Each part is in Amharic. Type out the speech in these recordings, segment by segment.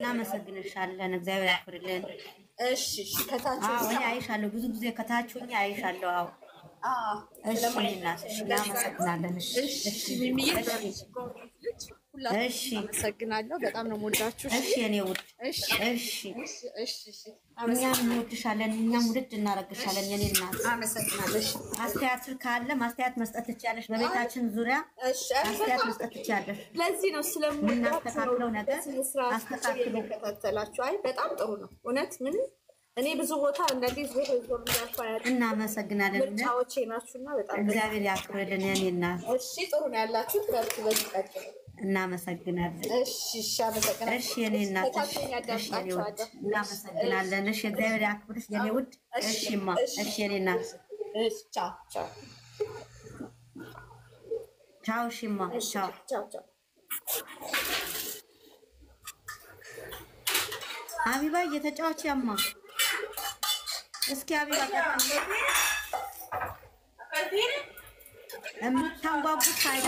እናመሰግንሻለን። እግዚአብሔር ያክብርልን። እሺ እሺ ከታች እኔ አይሻለሁ፣ ብዙ ጊዜ ከታች ሆኜ አይሻለሁ። እሺ እናትሽ እናመሰግናለን። እሺ ሚሚዬ ሁላችሁም አመሰግናለሁ። በጣም ነው የምወዳችሁ። እሺ የኔ ውድ እሺ እሺ እሺ እኛም እንወድሻለን፣ እኛም ውድድ እናረግሻለን። የኔ እናት አመሰግናለሁ። አስተያየት ካለ ማስተያየት መስጠት ትችያለሽ። በቤታችን ዙሪያ አስተያየት መስጠት ትችያለሽ። ለዚህ ነው ስለምናስተካክለው ነገር አስተካክሉ ከተላችሁ። አይ በጣም ጥሩ ነው እውነት። ምን እኔ ብዙ ቦታ እንደዚህ ዞር ዞር ያልፋያል። እናመሰግናለን። ምርጫዎቼ ናችሁና በጣም እግዚአብሔር ያክብርልን የኔ እናት። እሺ ጥሩ ነው ያላችሁት። በዚህ ቀጥሉ። እናመሰግናለን። እሺ አመሰግናለሁ። እሺ የኔ እናት እሺ የኔ ውድ እናመሰግናለን። እሺ እግዚአብሔር ያክብርሽ የኔ ውድ። እሺማ እሺ የኔ እናት እሺ ቻው ቻው ቻው። እሺማ ቻው ቻው ቻው። ሀቢባ እየተጫወች ያማ እስኪ ሀቢባ የምታንጓጉት ሳይዳ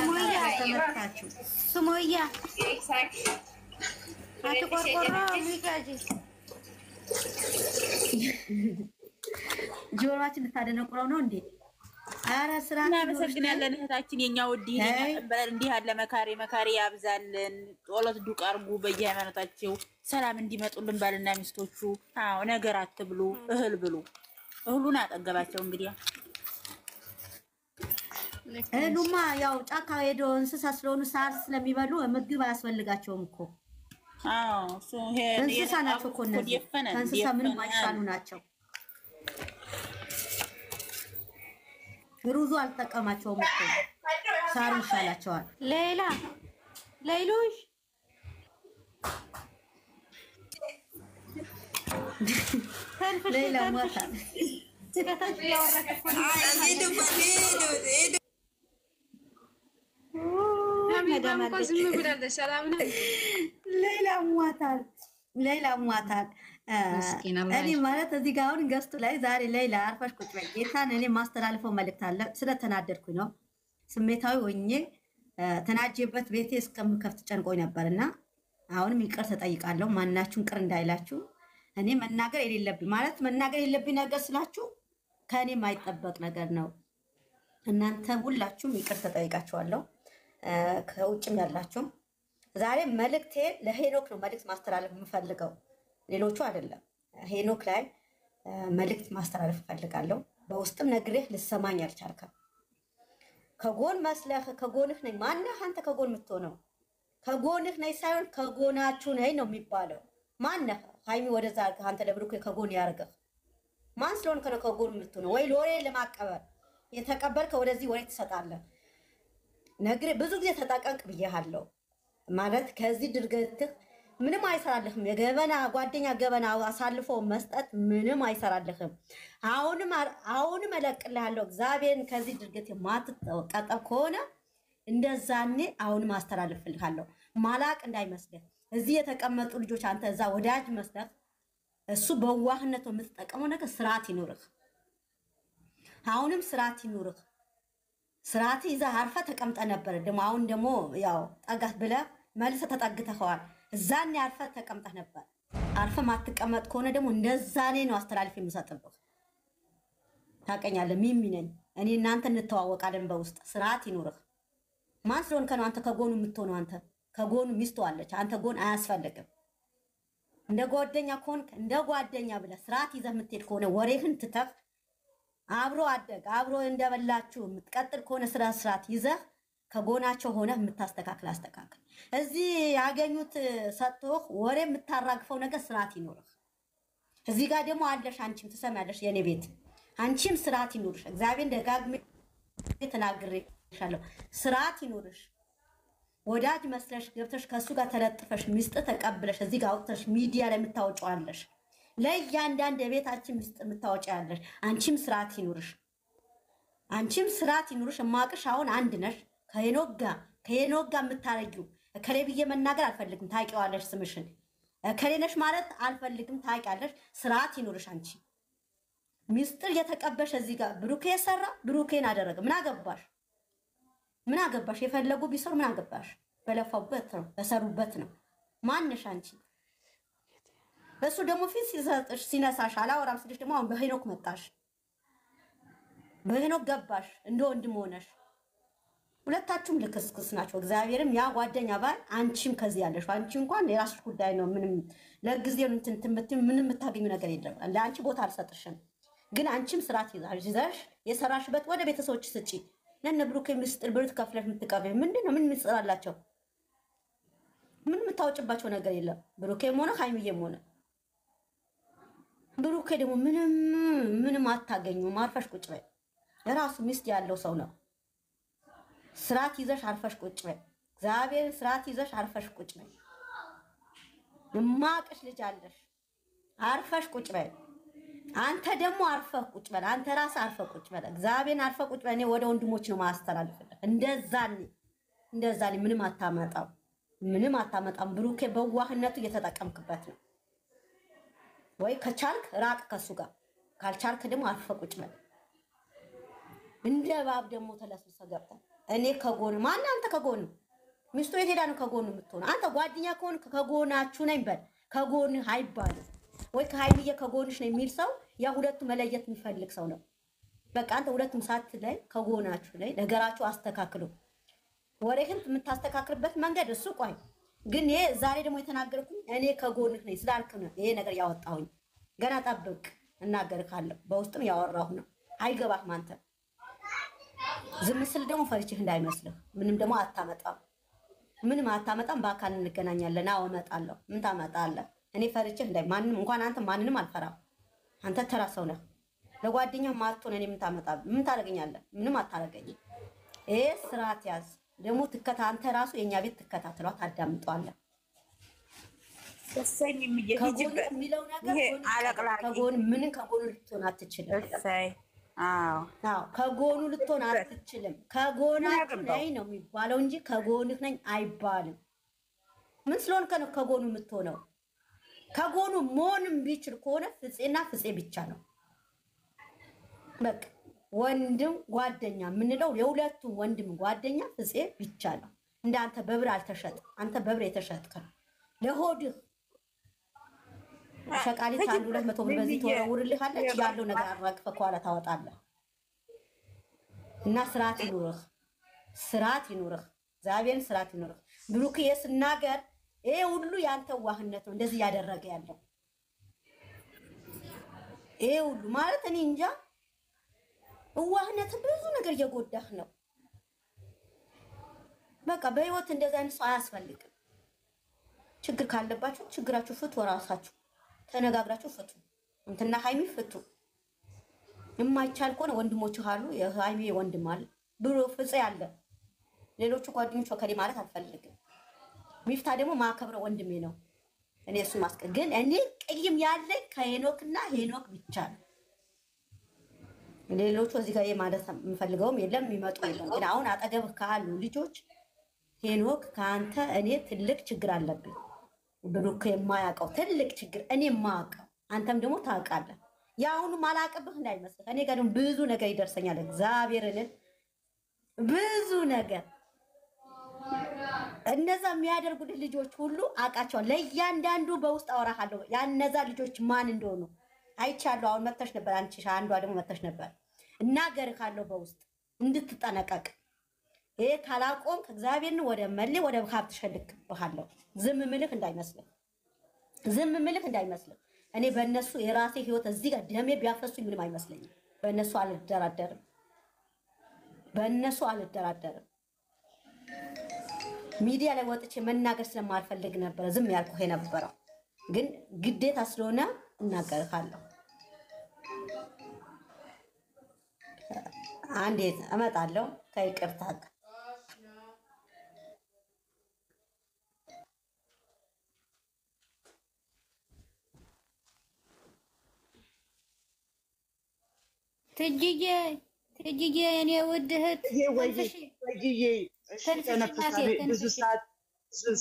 ተመታችሁ ስሞያ አትቆርቆሮ ሚጋጂ ጆሮአችን ልታደነቁረው ነው እንዴ? ኧረ ስራ እናመሰግናለን እህታችን የኛ ውድ እንዲህ ያለ መካሪ ያብዛልን። ጸሎት ዱቅ አርጉ በየሃይማኖታቸው ሰላም እንዲመጡልን ባልና ሚስቶቹ። አዎ ነገር አትብሉ፣ እህል ብሉ። እህሉን አጠገባቸው እንግዲህ እህሉማ ያው ጫካ ሄዶ እንስሳ ስለሆኑ ሳር ስለሚበሉ ምግብ አያስፈልጋቸውም እኮ። አዎ እንስሳ ናቸው እኮ እነዚህ ከእንስሳ ምንም አይሻሉ ናቸው። ሩዙ አልጠቀማቸውም እኮ ሳሩ ይሻላቸዋል። ሌሎች ሌላ ሞታ ሌላ ሟታል። እኔ ማለት እዚህ ጋር አሁን ገዝቱ ላይ ዛሬ ሌላ አርፋሽ ቁጭ በይ። ጌታን እኔ ማስተላልፈው መልእክት አለ። ስለተናደድኩኝ ነው ስሜታዊ ሆኜ ተናጄበት ቤቴ እስከምከፍት ጨንቆኝ ነበርና አሁንም ይቅር ተጠይቃለሁ። ማናችሁን ቅር እንዳይላችሁ። እኔ መናገር የሌለብኝ ነገር ስላችሁ ከእኔ የማይጠበቅ ነገር ነው። እናንተ ሁላችሁም ይቅር ተጠይቃችኋለሁ። ከውጭም ያላችሁ ዛሬ መልእክቴ ለሄኖክ ነው መልእክት ማስተላለፍ የምፈልገው፣ ሌሎቹ አይደለም። ሄኖክ ላይ መልእክት ማስተላለፍ እፈልጋለሁ። በውስጥም ነግሬህ ልሰማኝ አልቻልክም። ከጎን መስለህ ከጎንህ ነኝ። ማነህ አንተ ከጎን የምትሆነው? ከጎንህ ነኝ ሳይሆን ከጎናችሁ ነኝ ነው የሚባለው። ማነህ ሃይሚ ወደዛ አንተ ለብሩክ ከጎን ያርገህ? ማን ስለሆንክ ነው ከጎን የምትሆነው? ወይ ሎሬ ለማቀበል የተቀበልከው ወደዚህ ወሬ ትሰጣለህ። ነግሬህ ብዙ ጊዜ ተጠቀቅ ብዬሃለሁ። ማለት ከዚህ ድርገትህ ምንም አይሰራልህም። የገበና ጓደኛ ገበና አሳልፎ መስጠት ምንም አይሰራልህም። አሁንም እለቅልሃለሁ። እግዚአብሔርን ከዚህ ድርገት የማትቀጠብ ከሆነ እንደዛኔ አሁንም አስተላልፍልሃለሁ። ማላቅ እንዳይመስልህ። እዚህ የተቀመጡ ልጆች አንተ እዛ ወዳጅ መስለህ እሱ በዋህነቱ የምትጠቀመው ነገር ስርዓት ይኑርህ። አሁንም ስርዓት ይኑርህ። ስርዓት ይዘህ አርፈህ ተቀምጠህ ነበር። አሁን ደግሞ ያው ጠጋህ ብለህ መልሰህ ተጠግተኸዋል። እዛኔ አርፈህ ተቀምጠህ ነበር። አርፈህ ማትቀመጥ ከሆነ ደግሞ እንደዛኔ ነው አስተላልፍ የምሰጥብህ። ታውቀኛለህ፣ ሚሚ ነኝ እኔ። እናንተ እንተዋወቃለን በውስጥ። ስርዓት ይኑርህ። ማን ስለሆንክ ነው አንተ ከጎኑ የምትሆነው? አንተ ከጎኑ ሚስቱ አለች። አንተ ጎን አያስፈልግም። እንደ ጓደኛ ከሆንክ እንደ ጓደኛ ብለህ ስርዓት ይዘህ የምትሄድ ከሆነ ወሬህን ትተህ አብሮ አደግ አብሮ እንደበላችሁ የምትቀጥል ከሆነ ስርዓት ይዘህ ከጎናቸው ሆነ የምታስተካክል አስተካክል። እዚህ ያገኙት ሰጥቶህ ወሬ የምታራግፈው ነገር ስርዓት ይኖርህ። እዚህ ጋር ደግሞ አለሽ አንቺም ትሰማለሽ። የኔ ቤት አንቺም ስርዓት ይኖርሽ። እግዚአብሔር ደጋግሜ ተናግሬሻለሁ። ስርዓት ይኖርሽ። ወዳጅ መስለሽ ገብተሽ ከሱ ጋር ተለጥፈሽ ሚስጥር ተቀብለሽ እዚህ ጋር አውጥተሽ ሚዲያ ላይ የምታወጪዋለሽ። ለእያንዳንድ የቤታችን ሚስጥር የምታወጪያለሽ። አንቺም ስርዓት ይኖርሽ። አንቺም ስርዓት ይኖርሽ። እማቅሽ አሁን አንድ ነሽ ከሄኖክ ጋር የምታረጊው ከሌ ብዬ መናገር አልፈልግም። ታውቂዋለሽ ስምሽን። ከሌ ነሽ ማለት አልፈልግም። ታውቂያለሽ። ስርዓት ይኖርሽ። አንቺ ሚስጥር የተቀበሽ እዚህ ጋር ብሩኬ ሰራ ብሩኬን አደረገ። ምን አገባሽ? ምን አገባሽ? የፈለጉ ቢሰሩ ምን አገባሽ? በለፋበት ነው በሰሩበት ነው። ማንሽ አንቺ እሱ ደግሞ ፊት ሲሰጥሽ ሲነሳሽ አላወራም ስልሽ ደግሞ አሁን በሄኖክ መጣሽ፣ በሄኖክ ገባሽ እንደ ወንድም ሆነሽ። ሁለታችሁም ልክስክስ ናቸው። እግዚአብሔርም ያ ጓደኛ ባል አንቺም ከዚህ ያለሽ አንቺ እንኳን የራስሽ ጉዳይ ነው። ምንም ለጊዜው ምንም የምታገኙ ነገር የለም። ለአንቺ ቦታ አልሰጥሽም። ግን አንቺም ስርዓት ይዘሽ የሰራሽበት ወደ ቤተሰቦች ስጪ። ለነ ብሩክ ምስጥር ብር ከፍለሽ የምትቀበል ምንድነው? ምን ምጽራላቸው? ምን የምታወጭባቸው ነገር የለም። ብሩኬም ሆነ ሃይሚዬም ሆነ ብሩኬ ደግሞ ምንም አታገኙም። አርፈሽ ቁጭ በይ። የራሱ ሚስት ያለው ሰው ነው። ስርዓት ይዘሽ አርፈሽ ቁጭ በይ። እግዚአብሔር ስርዓት ይዘሽ አርፈሽ ቁጭ በይ። የማቅሽ ልጅ አለሽ። አርፈሽ ቁጭ በይ። አንተ ደግሞ አርፈህ ቁጭ በል። አንተ ራስህ አርፈህ ቁጭ በል። እግዚአብሔርን አርፈህ ቁጭ በል። እኔ ወደ ወንድሞች ነው ማስተላልፍልህ። እንደዛኔ ምንም አታመጣም። ብሩኬ በዋህነቱ እየተጠቀምክበት ነው። ወይ ከቻልክ ራቅ ከሱ ጋር፣ ካልቻልክ ደግሞ አርፈህ ቁጭ በል። እንደ ባብ ደግሞ ተለስልሰ ገብተህ እኔ ከጎን ማን አንተ ከጎን ሚስቱ የት ሄዳ ነው ከጎን የምትሆነው? አንተ ጓደኛ ከሆን ከጎናችሁ ነኝ በል። ከጎንህ አይባልም ወይ ከሃይሚዬ ከጎንሽ ነው የሚል ሰው ያ ሁለቱ መለየት የሚፈልግ ሰው ነው። በቃ አንተ ሁለቱም ሳት ላይ ከጎናችሁ ላይ ነገራችሁ አስተካክሉ። ወሬህን የምታስተካክልበት መንገድ እሱ ቆይ። ግን ይሄ ዛሬ ደግሞ የተናገርኩኝ እኔ ከጎንህ ነኝ ስላልክ ነው ይሄ ነገር ያወጣሁኝ። ገና ጠብቅ እናገርካለሁ። በውስጥም ያወራሁ ነው። አይገባህም አንተ ዝም ስል ደግሞ ፈርችህ እንዳይመስልህ። ምንም ደግሞ አታመጣም። በአካል እንገናኛለን። አዎ እመጣለሁ። ምን ታመጣለህ? እኔ ፈርችህ ማንም እንኳን አንተ ማንንም አልፈራም። አንተ ተራ ሰው ነህ። ለጓደኛህ ማጥቶን እኔ ምን ታደርገኛለህ? ምንም አታደርገኝም። ይሄ ስርዓት ያዝ። ደግሞ አንተ ራሱ የኛ ቤት ትከታተሏት ታዳምጧለህ። ሰሰኝ የሚለው ነገር ከጎኑ ልትሆን አትችልም። ከጎኑ ልትሆን አትችልም። ከጎናችሁ ነኝ ነው የሚባለው እንጂ ከጎንህ ነኝ አይባልም። ምን ስለሆንከ ነው ከጎኑ የምትሆነው? ከጎኑ መሆንም ቢችል ከሆነ ፍፄና ፍፄ ብቻ ነው። በቃ ወንድም ጓደኛ የምንለው የሁለቱም ወንድም ጓደኛ ፍፄ ብቻ ነው። እንዳንተ በብር አልተሸጥም። አንተ በብር የተሸጥክ ነው። ለሆድህ ሸቃሊት 100 ብር በዚህ ተወረውርልሃለች። ያለው ነገር አራግፈህ ከኋላ ታወጣለህ። እና ስርዓት ይኑርህ። እግዚአብሔርን ስርዓት ይኑርህ። ብሩክ የስናገር ይሄ ሁሉ ያንተ ዋህነት ነው እንደዚህ ያደረገ ያለው። ይሄ ሁሉ ማለት እኔ እንጃ ዋህነት ብዙ ነገር እየጎዳህ ነው። በቃ በህይወት እንደዚህ አይነት ሰው አያስፈልግም። ችግር ካለባችሁ ችግራችሁ ፍቱ። ራሳችሁ ተነጋግራችሁ ፍቱ። እንትና ሃይሚ ፍቱ። የማይቻል ከሆነ ወንድሞች አሉ። የሃይሚ ወንድም አለ፣ ብሩ ፍፄ አለ። ሌሎቹ ጓደኞች ወከሌ ማለት አልፈልግም። ሚፍታ ደግሞ ማከብረው ወንድሜ ነው። እኔ እሱ ግን እኔ ቅይም ያለኝ ከሄኖክና ሄኖክ ብቻ ነው። ሌሎቹ እዚህ ጋር ማለት የምፈልገውም የለም የሚመጡ የለም። ግን አሁን አጠገብህ ካሉ ልጆች ሄኖክ ከአንተ እኔ ትልቅ ችግር አለብኝ። ብሩክ የማያውቀው ትልቅ ችግር እኔ የማያውቀው አንተም ደግሞ ታውቃለህ። የአሁኑ ማላውቅብህ እንዳይመስልህ። እኔ ጋር ደግሞ ብዙ ነገር ይደርሰኛል። እግዚአብሔርን ብዙ ነገር እነዛ የሚያደርጉት ልጆች ሁሉ አውቃቸዋለሁ። ለእያንዳንዱ በውስጥ አወራሃለሁ። ያነዛ ልጆች ማን እንደሆኑ አይቻለሁ። አሁን መተሽ ነበር አንቺ አንዷ ደግሞ መተሽ ነበር። እናገርካለሁ በውስጥ እንድትጠነቀቅ። ይሄ ካላቆም እግዚአብሔርን ወደ መሌ ወደ ሀብት ሸልክብሃለሁ። ዝም ምልህ እንዳይመስልህ። እኔ በእነሱ የራሴ ህይወት እዚህ ጋር ደሜ ቢያፈሱኝ ምንም አይመስለኝም። በእነሱ አልደራደርም። ሚዲያ ላይ ወጥቼ መናገር ስለማልፈልግ ነበረ ዝም ያልኩህ የነበረው። ግን ግዴታ ስለሆነ እናገርካለሁ። አንዴ እመጣለሁ ከይቅርታ ጋር። ትጅዬ የኔ ውድ እህት ብዙ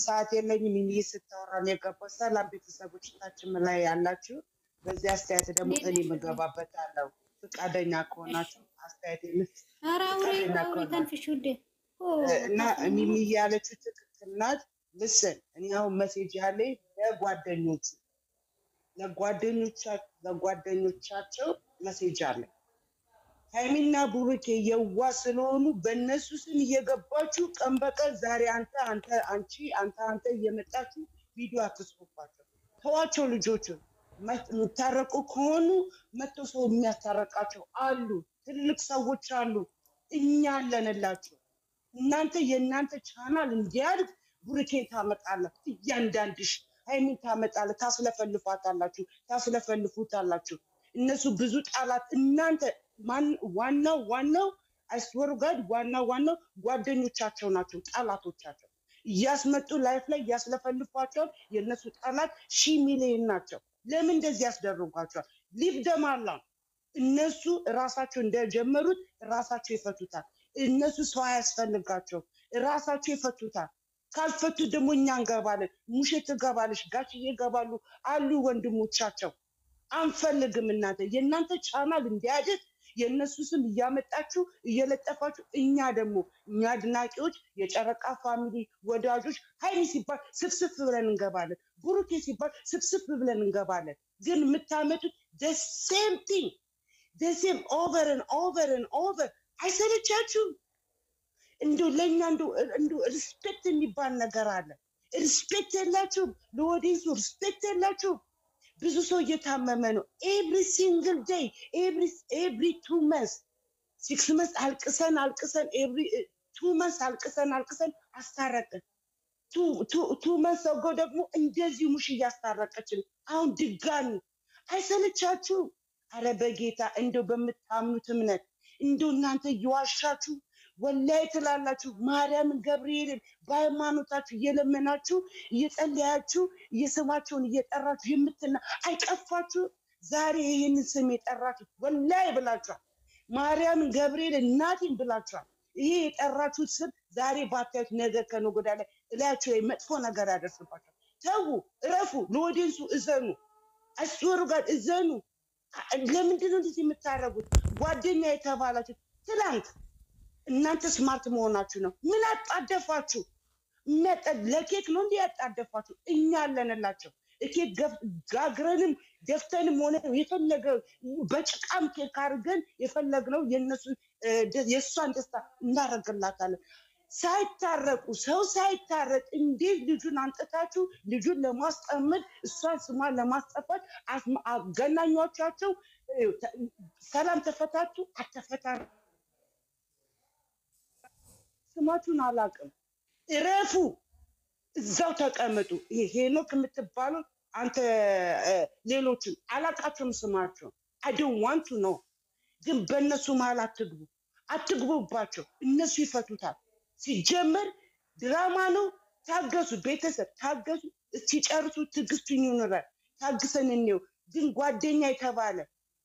ሰዓት የለኝም። ይህ ስታወራ ነው የገባው። ሰላም ቤተሰቦቻችን ላይ ያላችሁ፣ በዚህ አስተያየት ደግሞ እኔ የምገባበታለሁ። ፈቃደኛ ከሆናችሁ አስተያየት እና ሚሚ ያለችው ትክክል ናት። ልስን እኔ አሁን መሴጅ ያለኝ ለጓደኞቹ ለጓደኞቻቸው መሴጅ አለ። ሃይሚና ቡሩኬ የዋ ስለሆኑ በእነሱ ስም እየገባችሁ ቀን በቀን ዛሬ አንተ እየመጣችሁ ቪዲዮ አትስሩባቸው። ተዋቸው ልጆቹን። የሚታረቁ ከሆኑ መቶ ሰው የሚያታረቃቸው አሉ። ትልቅ ሰዎች አሉ። እኛ አለንላችሁ። እናንተ የእናንተ ቻናል እንዲያድግ ቡሩኬን ታመጣለህ። እያንዳንድሽ ሃይሚን ታመጣለህ። ታስለፈልፉታላችሁ። እነሱ ብዙ ጣላት። እናንተ ዋናው አይስወሩ ጋር ዋናው ጓደኞቻቸው ናቸው፣ ጣላቶቻቸው እያስመጡ ላይፍ ላይ እያስለፈልፏቸው። የእነሱ ጣላት 1,000 ሚሊዮን ናቸው። ለምን እንደዚህ ያስደርጓቸዋል? ሊቭ ደማላ እነሱ ራሳቸው እንደጀመሩት ራሳቸው ይፈቱታል። እነሱ ሰው አያስፈልጋቸው፣ ራሳቸው ይፈቱታል። ካልፈቱ ደግሞ እኛ እንገባለን። ሙሼ ትገባለሽ፣ ጋሽዬ ይገባሉ አሉ ወንድሞቻቸው። አንፈልግም። የእናንተ ቻናል እንዲያድግ የእነሱ ስም እያመጣችሁ እየለጠፋችሁ፣ እኛ አድናቂዎች፣ የጨረቃ ፋሚሊ ወዳጆች ሃይሚ ሲባል ስፍስፍ ብለን እንገባለን። ቡሩኬ ሲባል ስፍስፍ ብለን እንገባለን። ግን የምታመጡት the same thing, the same over and over አይሰለቻችሁም? እንደው ለእኛ እንደው ሪስፔክት የሚባል ነገር አለ። ሪስፔክት የላችሁም። ለወዲንሱ ሪስፔክት የላችሁም። ብዙ ሰው እየታመመ ነው። every single day, every 2 months 6 months አልቅሰን every 2 months አልቅሰን አስታረቅን። 2 months አጎ ደግሞ እንደዚህ ሙሽ እያስታረቀችን አሁን ድጋሚ አይሰለቻችሁ? አረ በጌታ እንደው በምታምኑት እምነት እንደው እናንተ እየዋሻችሁ ወላይ ትላላችሁ። ማርያም ገብርኤልን በሃይማኖታችሁ እየለመናችሁ እየጸለያችሁ እየስማቸውን እየጠራችሁ አይቀፋችሁ? ዛሬ ይህንን ስም የጠራችሁ ወላይ ብላችኋል። ማርያም ገብርኤል እናቴን ብላችኋል። ይሄ የጠራችሁት ስም ዛሬ ባታዩት ነገር ከነገ ወዲያ ላይ እላያችሁ ላይ መጥፎ ነገር ያደርስባችኋል። ተው፣ እረፉ። ለወዲንሱ እዘኑ። አስወሩ ጋር እዘኑ። ለምንድን ነው እንደዚህ የምታረጉት? ጓደኛ የተባላችሁ ትላንት እናንተ ስማርት መሆናችሁ ነው። ምን አጣደፋችሁ? ለኬክ ነው እንዴ ያጣደፋችሁ? እኛ አለንላቸው። ኬክ ጋግረንም ደፍተንም ሆነ የፈለገው በጭቃም ኬክ አድርገን የፈለግነው የእሷን ደስታ እናደርግላታለን። ሳይታረቁ ሰው ሳይታረቅ እንዴት ልጁን አንጥታችሁ ልጁን ለማስጠመድ እሷን ስሟን ለማስጠፋት አገናኟቻቸው? ሰላም ተፈታችሁ አተፈታሩ? ስማችሁን አላውቅም። እረፉ፣ እዛው ተቀመጡ። ይሄ ሄኖክ የምትባለው አንተ ሌሎችን አላውቃቸውም ስማቸውን። I don't want to know። ግን በእነሱ መሀል አትግቡባቸው። እነሱ ይፈቱታል። ሲጀመር ድራማ ነው። ታገሱ፣ ቤተሰብ ታገሱ። ሲጨርሱ ትዕግስቱን ይኑረን። ታግሰን እንየው። ግን ጓደኛ የተባለ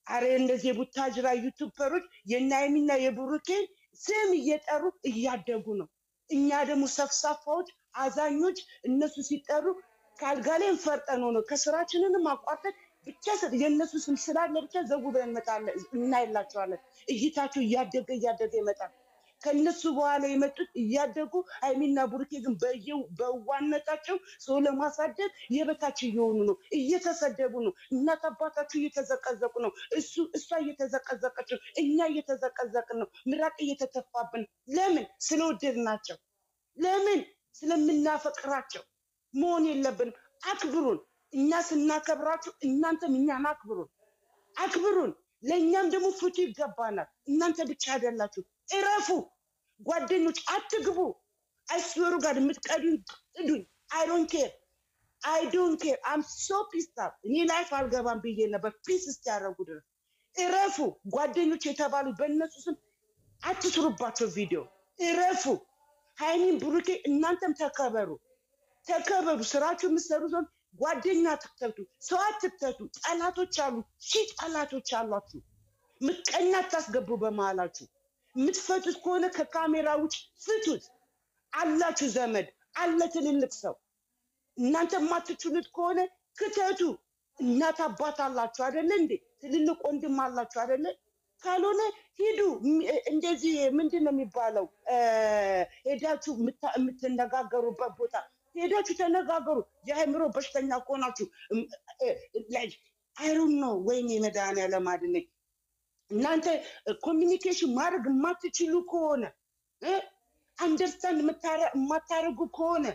አረ እንደዚህ የቡታጅራ ዩቲዩበሮች የናይሚና የቡሩኬን ስም እየጠሩ እያደጉ ነው። እኛ ደግሞ ሰፍሳፋዎች አዛኞች እነሱ ሲጠሩ ካልጋሌን ፈርጠን ነው ከስራችንንም አቋርጠን ብቻ የእነሱ ስም ስላለ ብቻ ዘው ብለን እንመጣለን፣ እናይላቸዋለን። እይታቸው እያደገ ይመጣል። ከነሱ በኋላ የመጡት እያደጉ ሃይሚና ቡሩኬ ግን በዋነታቸው ሰው ለማሳደግ የበታች እየሆኑ ነው፣ እየተሰደቡ ነው። እናት አባታቸው እየተዘቀዘቁ ነው። እሷ እየተዘቀዘቀች ነው። እኛ እየተዘቀዘቅን ነው። ምራቅ እየተተፋብን። ለምን? ስለወደድናቸው፣ ለምን? ስለምናፈቅራቸው። መሆን የለብንም። አክብሩን። እኛ ስናከብራችሁ እናንተም እኛን አክብሩን። ለእኛም ደግሞ ፍቱ ይገባናል። እናንተ ብቻ አይደላችሁ። እረፉ። ጓደኞች አትግቡ። አይስወሩ ጋር የምትቀዱኝ ቅዱኝ። I don't care. I'm so pissed off። እኔ ላይፍ አልገባም ብዬ ነበር። ፒስ እስኪያደርጉ ድረስ እረፉ። ጓደኞች የተባሉ በእነሱ ስም አትስሩባቸው ቪዲዮ። እረፉ። ሃይሚን ቡሩኬ እናንተም ተከበሩ። ስራችሁ የምትሰሩ ሰው ጓደኛ አትክተቱ፣ ሰው አትክተቱ። ጠላቶች አሉ፣ ሺህ ጠላቶች አሏችሁ። ምቀኛ አታስገቡ በመሃላችሁ። የምትፈቱት ከሆነ ከካሜራ ውጭ ፍቱት። አላችሁ ዘመድ አለ፣ ትልልቅ ሰው። እናንተ የማትችሉት ከሆነ ክተቱ። እናት አባት አላችሁ አይደለ እንዴ? ትልልቅ ወንድም አላችሁ አይደለ? ካልሆነ ሂዱ። እንደዚህ ምንድን ነው የሚባለው? ሄዳችሁ የምትነጋገሩበት ቦታ ሄዳችሁ ተነጋገሩ። የአእምሮ በሽተኛ ከሆናችሁ like I don't know ወይኔ መድኃኒዓለም አይደለኝ እናንተ ኮሚኒኬሽን ማድረግ የማትችሉ ከሆነ አንደርስታንድ የማታረጉ ከሆነ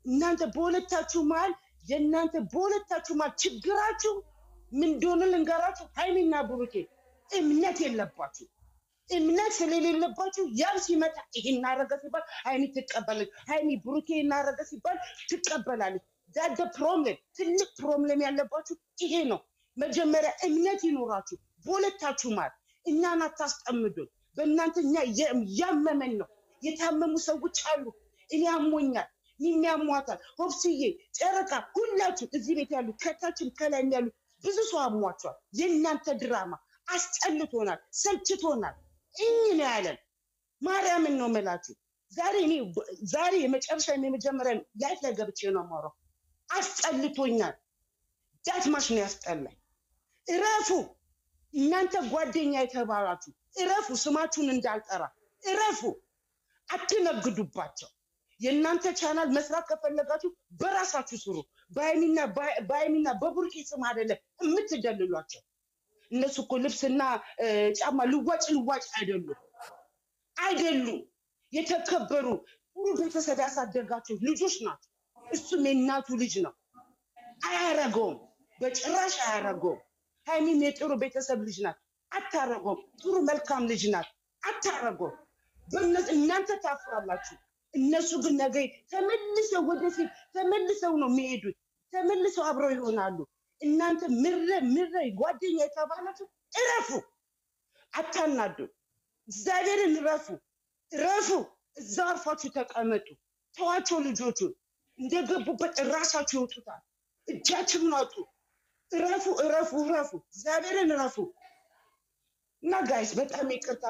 እናንተ በሁለታችሁ መሀል የእናንተ በሁለታችሁ መሀል ችግራችሁ ምን እንደሆነ ልንገራችሁ። ሃይሚና ብሩኬ እምነት የለባችሁ። እምነት ስለሌለባችሁ ያም ሲመጣ ይሄን አረገ ሲባል ሃይሚ ትቀበላለች፣ ሃይሚ ብሩኬ እናረገ ሲባል ትቀበላለች። ዳት ፕሮብሌም ትልቅ ፕሮብሌም ያለባችሁ ይሄ ነው። መጀመሪያ እምነት ይኖራችሁ በሁለታችሁ ማለት እኛን አታስጠምዱን። በእናንተ እኛ ያመመን ነው። የታመሙ ሰዎች አሉ። እኔ አሞኛል፣ ሚሚ አሟታል፣ ሆብስዬ፣ ጨረቃ ሁላችሁ እዚህ ቤት ያሉ ከታችን ከላይ ያሉ ብዙ ሰው አሟቸዋል። የእናንተ ድራማ አስጠልቶናል፣ ሰልችቶናል። እኛ ያለን ማርያምን ነው መላችሁ። ዛሬ የመጨረሻ የመጀመሪያ ላይፍ ላይ ገብቼ ነው የማወራው። አስጠልቶኛል። ዳትማሽ ነው ያስጠላኝ። እረፉ እናንተ ጓደኛ የተባላችሁ እረፉ። ስማችሁን እንዳልጠራ እረፉ። አትነግዱባቸው። የእናንተ ቻናል መስራት ከፈለጋችሁ በራሳችሁ ስሩ። በሃይሚና በብሩኬ ስም አይደለም የምትደልሏቸው። እነሱ እኮ ልብስና ጫማ ልዋጭ አይደሉም። የተከበሩ ጥሩ ቤተሰብ ያሳደጋቸው ልጆች ናቸው። እሱም የእናቱ ልጅ ነው። አያረገውም፣ በጭራሽ አያረገውም። ሃይሚም የጥሩ ቤተሰብ ልጅ ናት፣ አታረገውም። ጥሩ መልካም ልጅ ናት፣ አታረገውም። እናንተ ታፍራላችሁ። እነሱ ግን ነገ ተመልሰው ወደፊት ተመልሰው ነው የሚሄዱት። ተመልሰው አብረው ይሆናሉ። እናንተ ምረ ጓደኛ የተባላችሁ እረፉ። አታናዱ። እግዚአብሔርን እረፉ። እዛው አርፋችሁ ተቀመጡ። ተዋቸው። ልጆቹ እንደገቡበት ራሳችሁ ይወጡታል። እጃችሁን አውጡ። እረፉ። እግዚአብሔርን እረፉ። እና ጋይስ በጣም ይቅርታ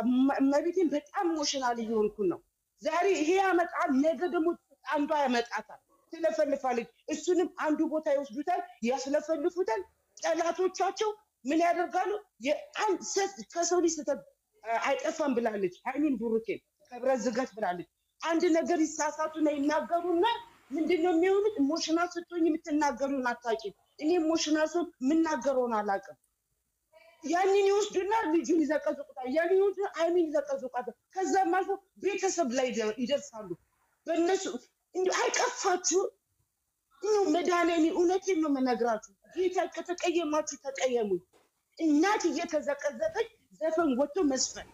መቤቴን በጣም ኢሞሽናል እየሆንኩ ነው። ዛሬ ይሄ ያመጣል፣ ነገ ደግሞ አንዷ ያመጣታል፣ ትለፈልፋለች። እሱንም አንዱ ቦታ ይወስዱታል፣ ያስለፈልፉታል። ጠላቶቻቸው ምን ያደርጋሉ? ከሰው ልጅ ስህተት አይጠፋም ብላለች ሃይሚን ብሩኬን ከብረት ዝገት ብላለች። አንድ ነገር ይሳሳቱና ይናገሩና ምንድነው የሚሆኑት? ኢሞሽናል ስትሆኝ የምትናገሩን አታውቂም። እኔ ኢሞሽናል ሰው የምናገረውን አላውቅም። ያንን ይወስዱና ልጁን ይዘቀዝቁታል፣ ያንን ይወስዱና ሃይሚን ይዘቀዝቁታል። ከዛም አልፎ ቤተሰብ ላይ ይደርሳሉ። በእነሱ እንዲሁ አይቀፋችሁ ነው መድኃኒዓለም። እውነቴን ነው የምነግራችሁ። ጌታ ከተቀየማችሁ ተቀየሙ። እናት እየተዘቀዘቀች ዘፈን ወጥቶ መስፈን፣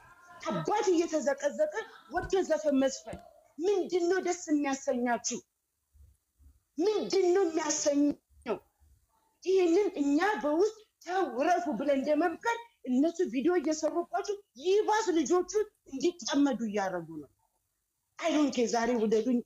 አባት እየተዘቀዘቀ ወጥቶ ዘፈን መስፈን ምንድነው ደስ የሚያሰኛችሁ? ምንድነው የሚያሰኘው? ይሄንን እኛ በውስጥ ተውረፉ ብለን እንደመምከር እነሱ ቪዲዮ እየሰሩባችሁ ይባስ ልጆቹ እንዲጠመዱ እያደረጉ ነው። አይዶንኬ ዛሬ ወደዱኝ